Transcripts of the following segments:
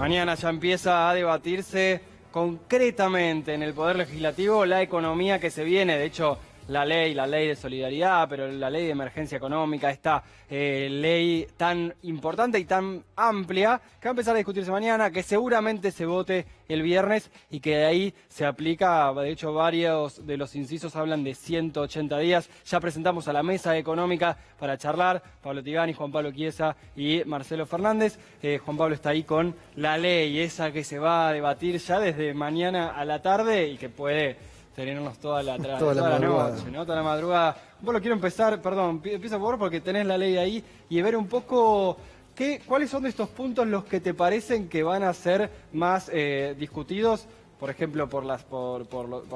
Mañana ya empieza a debatirse concretamente en el Poder Legislativo la economía que se viene. De hecho, la ley de solidaridad, pero la ley de emergencia económica, esta ley tan importante y tan amplia, que va a empezar a discutirse mañana, que seguramente se vote el viernes y que de ahí se aplica. De hecho, varios de los incisos hablan de 180 días. Ya presentamos a la mesa económica para charlar, Pablo Tigani, Juan Pablo Chiesa y Marcelo Fernández. Juan Pablo está ahí con la ley, esa que se va a debatir ya desde mañana a la tarde y que puede tenernos toda la noche, ¿no? Toda la madrugada. Bueno, quiero empezar, perdón, empieza por vos porque tenés la ley ahí y ver un poco cuáles son de estos puntos los que te parecen que van a ser más discutidos, por ejemplo, por la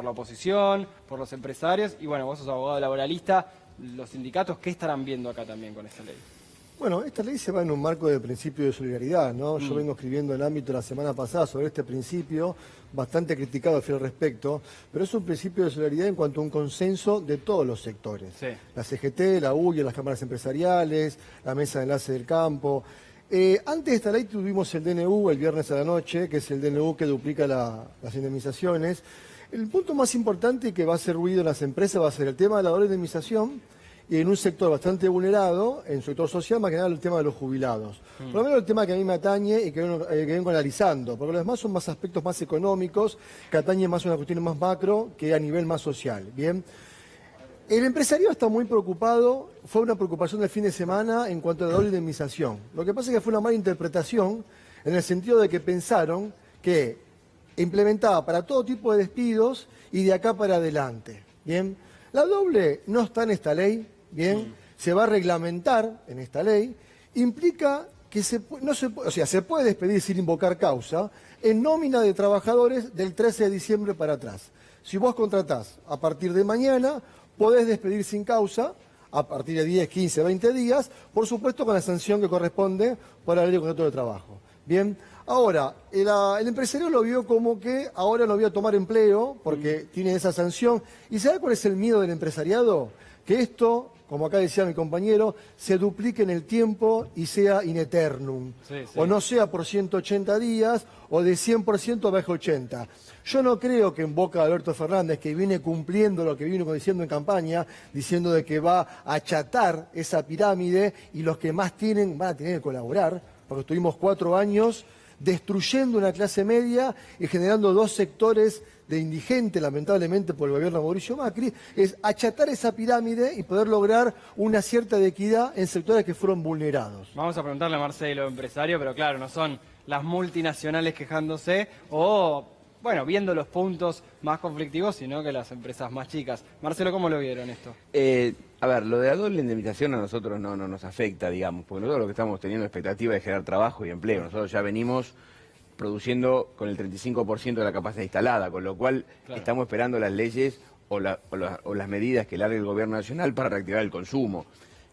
oposición, por los empresarios, y bueno, vos sos abogado laboralista, los sindicatos, ¿qué estarán viendo acá también con esta ley? Bueno, esta ley se va en un marco de principio de solidaridad, ¿no? Yo vengo escribiendo en el ámbito la semana pasada sobre este principio, bastante criticado al respecto, pero es un principio de solidaridad en cuanto a un consenso de todos los sectores. Sí. La CGT, la UIA, las cámaras empresariales, la mesa de enlace del campo. Antes de esta ley tuvimos el DNU el viernes a la noche, que es el DNU que duplica las indemnizaciones. El punto más importante que va a hacer ruido en las empresas va a ser el tema de la doble indemnización, y en un sector bastante vulnerado, en el sector social, más que nada el tema de los jubilados. Por lo menos el tema que a mí me atañe y que vengo analizando, porque los demás son más aspectos más económicos, que atañen más a una cuestión más macro que a nivel más social. Bien. El empresario está muy preocupado, fue una preocupación del fin de semana en cuanto a la doble indemnización. Lo que pasa es que fue una mala interpretación en el sentido de que pensaron que implementaba para todo tipo de despidos y de acá para adelante. Bien. La doble no está en esta ley. Bien, se va a reglamentar en esta ley, implica que se puede despedir sin invocar causa en nómina de trabajadores del 13 de diciembre para atrás. Si vos contratás a partir de mañana, podés despedir sin causa a partir de 10, 15, 20 días, por supuesto con la sanción que corresponde por la ley de contrato de trabajo. Bien, ahora, el empresario lo vio como que ahora no voy a tomar empleo porque tiene esa sanción. ¿Y sabe cuál es el miedo del empresariado? Que esto, como acá decía mi compañero, se duplique en el tiempo y sea in eternum. Sí. O no sea por 180 días o de 100% bajo 80. Yo no creo que en boca de Alberto Fernández, que viene cumpliendo lo que vino diciendo en campaña, diciendo de que va a achatar esa pirámide y los que más tienen van a tener que colaborar, porque estuvimos 4 años destruyendo una clase media y generando 2 sectores de indigente, lamentablemente, por el gobierno de Mauricio Macri, es achatar esa pirámide y poder lograr una cierta equidad en sectores que fueron vulnerados. Vamos a preguntarle a Marcelo, empresario, pero claro, no son las multinacionales quejándose o, bueno, viendo los puntos más conflictivos, sino que las empresas más chicas. Marcelo, ¿cómo lo vieron esto? A ver, lo de la doble indemnización a nosotros no nos afecta, digamos, porque nosotros lo que estamos teniendo expectativa de generar trabajo y empleo. Nosotros ya venimos produciendo con el 35% de la capacidad instalada, con lo cual estamos esperando las leyes o las medidas que largue el gobierno nacional para reactivar el consumo.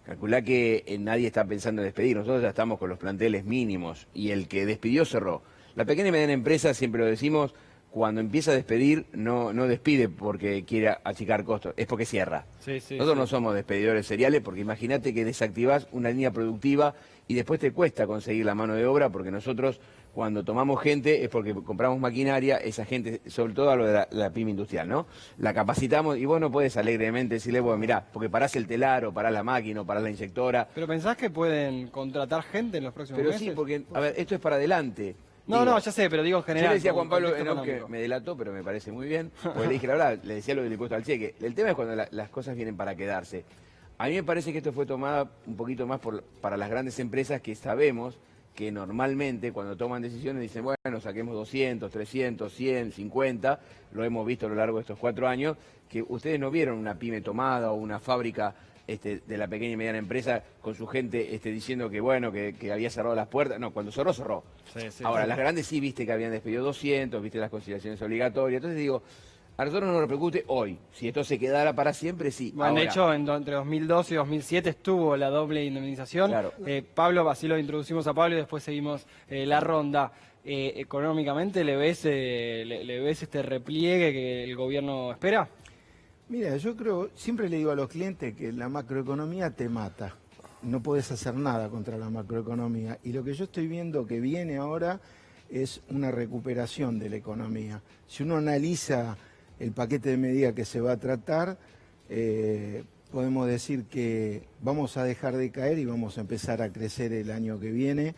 Calculá que nadie está pensando en despedir, nosotros ya estamos con los planteles mínimos y el que despidió cerró. La pequeña y mediana empresa, siempre lo decimos, cuando empieza a despedir no despide porque quiere achicar costos, es porque cierra. Nosotros no somos despedidores seriales porque imagínate que desactivás una línea productiva y después te cuesta conseguir la mano de obra porque nosotros cuando tomamos gente es porque compramos maquinaria, esa gente, sobre todo a lo de la pyme industrial, ¿no? La capacitamos y vos no podés alegremente decirle, bueno, mirá, porque parás el telar o parás la máquina o parás la inyectora. ¿Pero pensás que pueden contratar gente en los próximos meses? Pero sí, porque, a ver, esto es para adelante. No, ya sé, pero digo en general. Yo le decía a Juan Pablo que me delató, pero me parece muy bien, porque le dije la verdad, le decía lo del impuesto al cheque. El tema es cuando las cosas vienen para quedarse. A mí me parece que esto fue tomado un poquito más para las grandes empresas que sabemos que normalmente cuando toman decisiones dicen, bueno, saquemos 200, 300, 100, 50, lo hemos visto a lo largo de estos 4 años, que ustedes no vieron una pyme tomada o una fábrica de la pequeña y mediana empresa con su gente diciendo que bueno, que había cerrado las puertas. No, cuando cerró, cerró. Ahora, las grandes sí viste que habían despedido 200, viste las conciliaciones obligatorias. Entonces digo, a nosotros no nos repercute hoy. Si esto se quedara para siempre, sí. Bueno, de hecho, entre 2012 y 2007 estuvo la doble indemnización. Claro. Pablo, así lo introducimos a Pablo y después seguimos la ronda. Económicamente, ¿le ves este repliegue que el gobierno espera? Mira, yo creo, siempre le digo a los clientes que la macroeconomía te mata. No puedes hacer nada contra la macroeconomía. Y lo que yo estoy viendo que viene ahora es una recuperación de la economía. Si uno analiza el paquete de medidas que se va a tratar, podemos decir que vamos a dejar de caer y vamos a empezar a crecer el año que viene,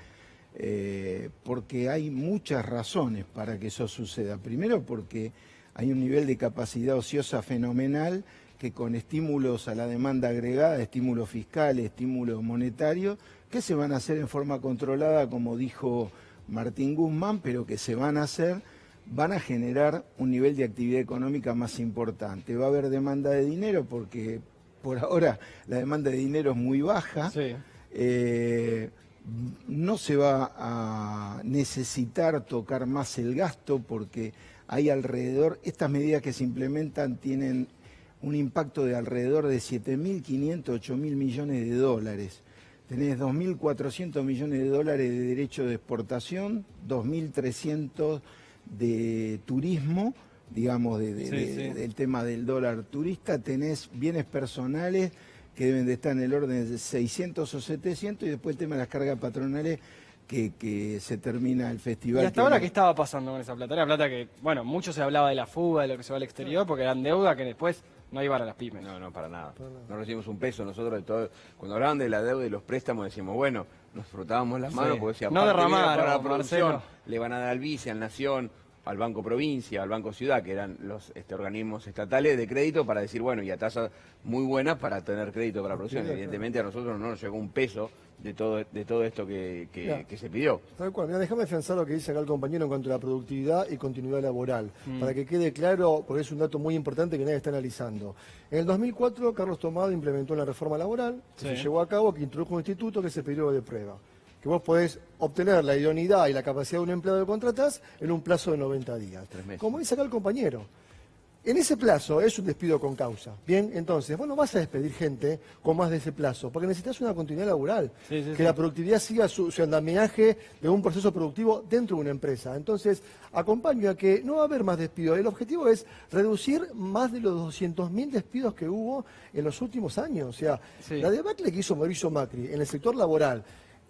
porque hay muchas razones para que eso suceda. Primero porque hay un nivel de capacidad ociosa fenomenal que con estímulos a la demanda agregada, estímulos fiscales, estímulos monetarios, que se van a hacer en forma controlada, como dijo Martín Guzmán, pero que se van a hacer, van a generar un nivel de actividad económica más importante. Va a haber demanda de dinero porque por ahora la demanda de dinero es muy baja. Sí. No se va a necesitar tocar más el gasto porque hay alrededor, estas medidas que se implementan tienen un impacto de alrededor de 7.500, 8.000 millones de dólares. Tenés 2.400 millones de dólares de derecho de exportación, 2.300 de turismo, digamos, del tema del dólar turista. Tenés bienes personales que deben de estar en el orden de 600 o 700 y después el tema de las cargas patronales que se termina el festival. ¿Y hasta ahora qué estaba pasando con esa plata? Era plata que, bueno, mucho se hablaba de la fuga, de lo que se va al exterior, porque eran deuda que después no iba a las pymes. No, para nada. No recibimos un peso nosotros de todo. Cuando hablaban de la deuda y los préstamos decíamos, bueno, nos frotábamos las manos porque decía, no derramaron, para la producción, Marcelo. le van a dar al Vice, al Nación, al Banco Provincia, al Banco Ciudad, que eran los organismos estatales de crédito para decir, bueno, y a tasas muy buenas para tener crédito para la producción. Evidentemente a nosotros no nos llegó un peso de todo esto que se pidió. Tal cual. Mira, déjame afianzar lo que dice acá el compañero en cuanto a la productividad y continuidad laboral, para que quede claro, porque es un dato muy importante que nadie está analizando. En el 2004, Carlos Tomado implementó una reforma laboral que se llevó a cabo, que introdujo un instituto que es el periodo de prueba, que vos podés obtener la idoneidad y la capacidad de un empleado que contratás en un plazo de 90 días. 3 meses. Como dice acá el compañero, en ese plazo es un despido con causa. Bien, entonces, vos no vas a despedir gente con más de ese plazo, porque necesitas una continuidad laboral, que la productividad siga su andamiaje de un proceso productivo dentro de una empresa. Entonces, acompaño a que no va a haber más despidos. El objetivo es reducir más de los 200.000 despidos que hubo en los últimos años. O sea, la debacle que hizo Mauricio Macri en el sector laboral,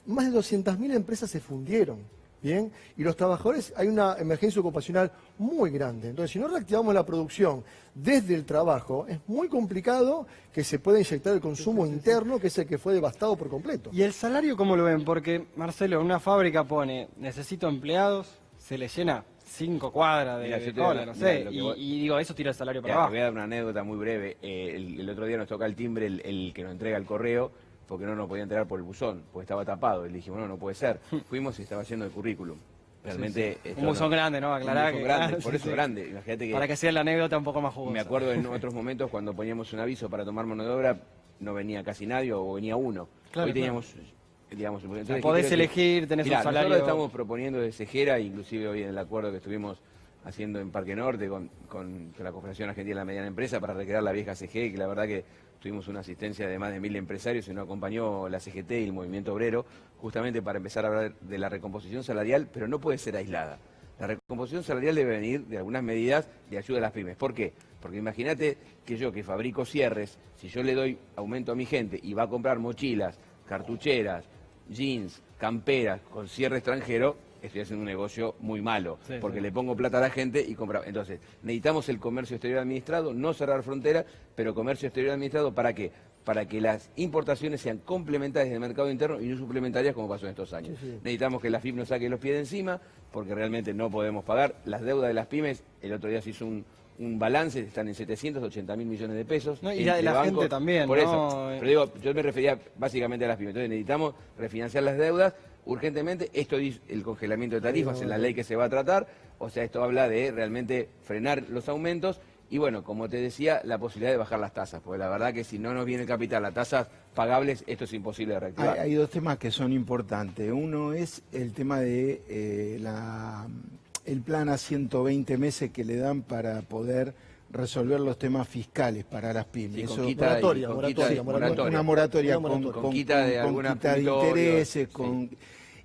más de 200.000 empresas se fundieron. Bien, y los trabajadores, hay una emergencia ocupacional muy grande. Entonces, si no reactivamos la producción desde el trabajo, es muy complicado que se pueda inyectar el consumo interno, que es el que fue devastado por completo. ¿Y el salario cómo lo ven? Porque, Marcelo, una fábrica pone, necesito empleados, se le llena 5 cuadras de cola, no sé, y digo, eso tira el salario para abajo. Te voy a dar una anécdota muy breve. El otro día nos toca el timbre el que nos entrega el correo, porque no nos podía entregar por el buzón, porque estaba tapado. Y le dijimos, no puede ser. Fuimos y estaba lleno de currículum. Realmente... Un buzón grande, ¿no? Aclarar un buzón grande, por eso grande. Imagínate que... Para que sea la anécdota un poco más jugosa. Me acuerdo en otros momentos cuando poníamos un aviso para tomar mano de obra, no venía casi nadie o venía uno. Claro, hoy teníamos... Digamos, entonces, podés elegir, tenés un salario... Nosotros estamos proponiendo de Cejera, inclusive hoy en el acuerdo que estuvimos haciendo en Parque Norte con la Confederación Argentina de la Mediana Empresa para recrear la vieja CGT, que la verdad que tuvimos una asistencia de más de 1.000 empresarios y nos acompañó la CGT y el movimiento obrero, justamente para empezar a hablar de la recomposición salarial, pero no puede ser aislada. La recomposición salarial debe venir de algunas medidas de ayuda a las pymes. ¿Por qué? Porque imagínate que yo, que fabrico cierres, si yo le doy aumento a mi gente y va a comprar mochilas, cartucheras, jeans, camperas con cierre extranjero, estoy haciendo un negocio muy malo, porque le pongo plata a la gente y compra. Entonces, necesitamos el comercio exterior administrado, no cerrar fronteras, pero comercio exterior administrado, ¿para qué? Para que las importaciones sean complementarias del mercado interno y no suplementarias como pasó en estos años. Necesitamos que la FIP nos saque los pies de encima, porque realmente no podemos pagar. Las deudas de las pymes, el otro día se hizo un balance, están en 780.000 millones de pesos. No, y la de la gente también, por ¿no? Eso. Pero digo, yo me refería básicamente a las pymes. Entonces necesitamos refinanciar las deudas urgentemente. Esto dice el congelamiento de tarifas en la ley que se va a tratar. O sea, esto habla de realmente frenar los aumentos. Y bueno, como te decía, la posibilidad de bajar las tasas. Porque la verdad que si no nos viene el capital a tasas pagables, esto es imposible de reactivar. Hay dos temas que son importantes. Uno es el tema de el plan a 120 meses que le dan para poder resolver los temas fiscales para las pymes. Sí, una moratoria con quita de intereses. Sí.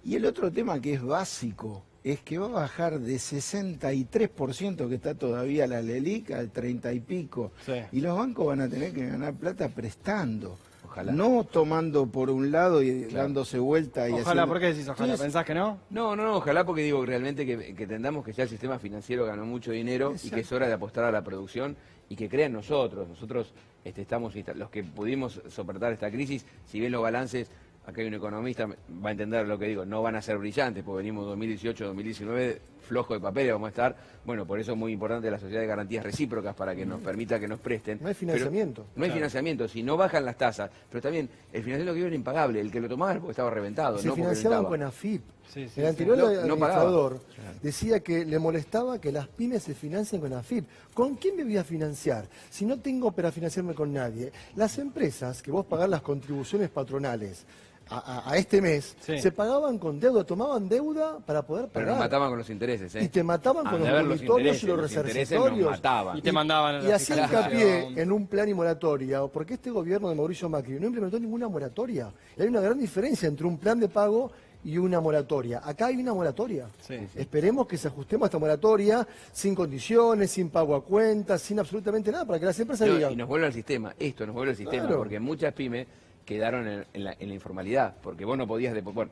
Y el otro tema que es básico es que va a bajar de 63% que está todavía la LELIC al 30 y pico. Sí. Y los bancos van a tener que ganar plata prestando. Ojalá. No tomando por un lado y dándose vuelta y Ojalá, haciendo... ¿por qué decís ojalá? Sí, ¿Pensás que no? No, ojalá, porque digo realmente que entendamos que ya el sistema financiero ganó mucho dinero y que es hora de apostar a la producción y que crean nosotros. Nosotros estamos, los que pudimos soportar esta crisis, si ven los balances, acá hay un economista, va a entender lo que digo, no van a ser brillantes, porque venimos 2018, 2019, flojo de papeles vamos a estar. Bueno, por eso es muy importante la sociedad de garantías recíprocas, para que nos permita que nos presten. No hay financiamiento. No hay financiamiento, si no bajan las tasas. Pero también, el financiamiento que era impagable, el que lo tomaba era porque estaba reventado, Se no porque financiaban necesitaba. con AFIP. Sí, sí, El anterior No administrador pagaba. decía que le molestaba que las pymes se financien con AFIP. ¿Con quién me voy a financiar? Si no tengo para financiarme con nadie. Las empresas que vos pagás las contribuciones patronales a este mes, Sí. se pagaban con deuda, tomaban deuda para poder pagar. Pero nos mataban con los intereses, ¿eh? Y te mataban con de los ver monitorios y los intereses nos resarcitorios. mataban. Y te mandaban a Y la hacía fiscalización. hincapié en un plan y moratoria, porque este gobierno de Mauricio Macri no implementó ninguna moratoria. Y hay una gran diferencia entre un plan de pago y una moratoria. Acá hay una moratoria. Sí, sí. Esperemos que se ajustemos a esta moratoria sin condiciones, sin pago a cuentas, sin absolutamente nada, para que las empresas No, digan... y nos vuelve al sistema, esto nos vuelve al sistema, Claro. porque muchas pymes quedaron en la informalidad, porque vos no podías bueno,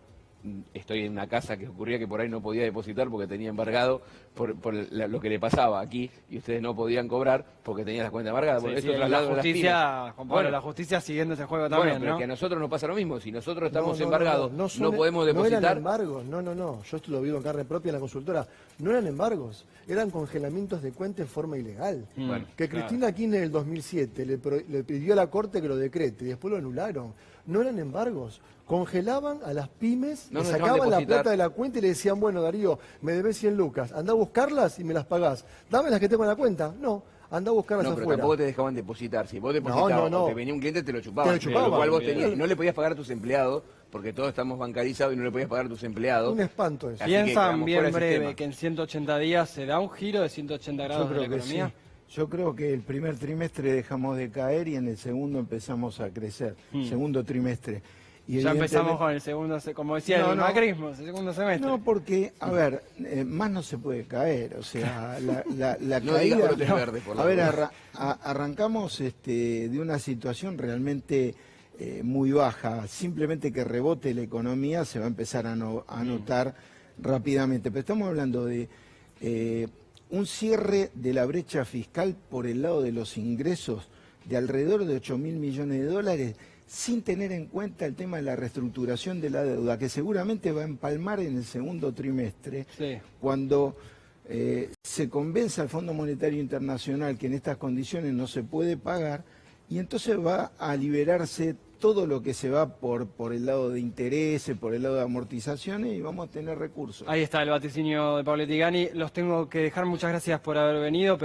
estoy en una casa que ocurría que por ahí no podía depositar porque tenía embargado por lo que le pasaba aquí, y ustedes no podían cobrar porque tenían las cuentas embargadas. Bueno, Sí, eso sí, traslado la de las justicia, pymes. Juan Pablo, Bueno, la justicia siguiendo ese juego bueno, también, pero ¿no? que a nosotros nos pasa lo mismo, si nosotros estamos No, embargados, no podemos No eran depositar. embargos, no. Yo esto lo vivo en carne propia en la consultora. No eran embargos, eran congelamientos de cuenta en forma ilegal. Bueno, Que Cristina Kirchner en el 2007 le pidió a la Corte que lo decrete y después lo anularon. No eran embargos. Congelaban a las pymes, No le nos dejaban sacaban la depositar. plata de la cuenta y le decían, bueno, Darío, me debes 100 lucas, anda a buscarlas y me las pagás. Dame las que tengo en la cuenta. No, anda a buscarlas No, pero afuera. tampoco te dejaban depositar. Si vos depositabas no. o te venía un cliente, te lo chupaban. Te lo chupaban. Lo cual vos Bien. tenías, no le podías pagar a tus empleados, porque todos estamos bancarizados y no le podías pagar a tus empleados. Un espanto eso. Así que ¿Piensan quedamos bien fuera del breve sistema. que en 180 días se da un giro de 180 grados Yo de la creo que economía? sí. Yo creo que el primer trimestre dejamos de caer y en el segundo empezamos a crecer. Segundo trimestre. Y Ya empezamos evidentemente- con el segundo, como decía No, el no. macrismo, el segundo semestre. No, porque, a ver, más no se puede caer, o sea, la No caída... digas brotes verdes, por la a ver, duda. arrancamos de una situación realmente muy baja, simplemente que rebote la economía se va a empezar a notar rápidamente, pero estamos hablando de un cierre de la brecha fiscal por el lado de los ingresos de alrededor de 8.000 millones de dólares, sin tener en cuenta el tema de la reestructuración de la deuda, que seguramente va a empalmar en el segundo trimestre, Sí. cuando se convenza al Fondo Monetario Internacional que en estas condiciones no se puede pagar, y entonces va a liberarse todo lo que se va por el lado de intereses, por el lado de amortizaciones, y vamos a tener recursos. Ahí está el vaticinio de Pablo Tigani. Los tengo que dejar. Muchas gracias por haber venido.